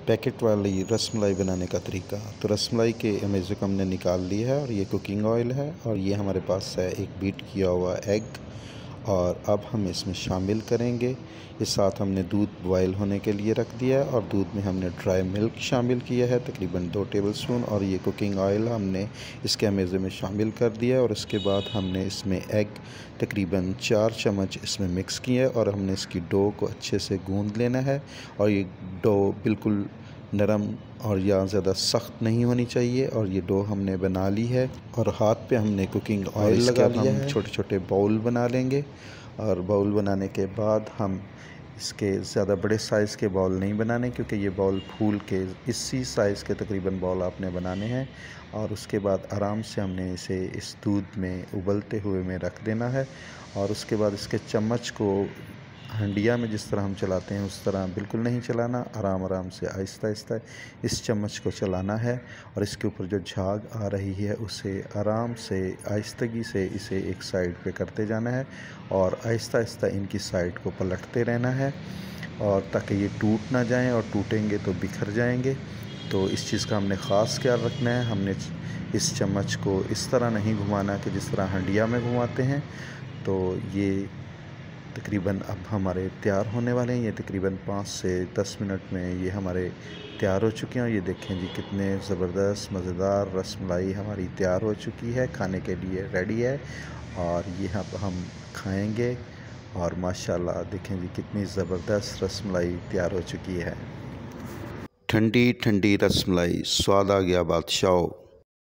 Packet वाली रसमलाई बनाने का तरीका। तो रसमलाई के इमेज को हमने निकाल ली है और ये कुकिंग ऑयल है और ये हमारे पास है एक बीट किया हुआ एग। और अब हम इसमें शामिल करेंगे, इस साथ हमने दूध बॉयल होने के लिए रख दिया है और दूध में हमने ड्राई मिल्क शामिल किया है तकरीबन 2 टेबलस्पून, और ये कुकिंग ऑयल हमने इसके अमेज़े में शामिल कर दिया है। और उसके बाद हमने इसमें एग तकरीबन 4 चम्मच इसमें मिक्स किए और हमने इसकी डो को अच्छे से गूंद लेना है। और ये डो बिल्कुल नरम और या ज़्यादा सख्त नहीं होनी चाहिए। और ये डो हमने बना ली है और हाथ पे हमने कुकिंग ऑयल लगा लिया है। छोटे छोटे बाउल बना लेंगे और बाउल बनाने के बाद हम इसके ज़्यादा बड़े साइज़ के बाउल नहीं बनाने, क्योंकि ये बाउल फूल के इसी साइज़ के तकरीबन बाउल आपने बनाने हैं। और उसके बाद आराम से हमने इसे इस दूध में उबलते हुए में रख देना है। और उसके बाद इसके चम्मच को हंडिया में जिस तरह हम चलाते हैं उस तरह बिल्कुल नहीं चलाना, आराम आराम से आहिस्ता आहिस्ता इस चम्मच को चलाना है। और इसके ऊपर जो झाग आ रही है उसे आराम से आहिस्तगी से इसे एक साइड पे करते जाना है और आहिस्ता आहिस्ता इनकी साइड को पलटते रहना है, और ताकि ये टूट ना जाएं, और टूटेंगे तो बिखर जाएंगे। तो इस चीज़ का हमने ख़ास ख्याल रखना है। हमने इस चम्मच को इस तरह नहीं घुमाना कि जिस तरह हंडिया में घुमाते हैं। तो ये तकरीबन अब हमारे तैयार होने वाले हैं। ये तकरीबन 5 से 10 मिनट में ये हमारे तैयार हो चुके हैं। और ये देखें जी कितने ज़बरदस्त मज़ेदार रसमलाई हमारी तैयार हो चुकी है, खाने के लिए रेडी है। और ये अब हम खाएंगे और माशाल्लाह देखें जी कितनी ज़बरदस्त रसमलाई तैयार हो चुकी है। ठंडी ठंडी रसमलाई, स्वाद आ गया बादशाह।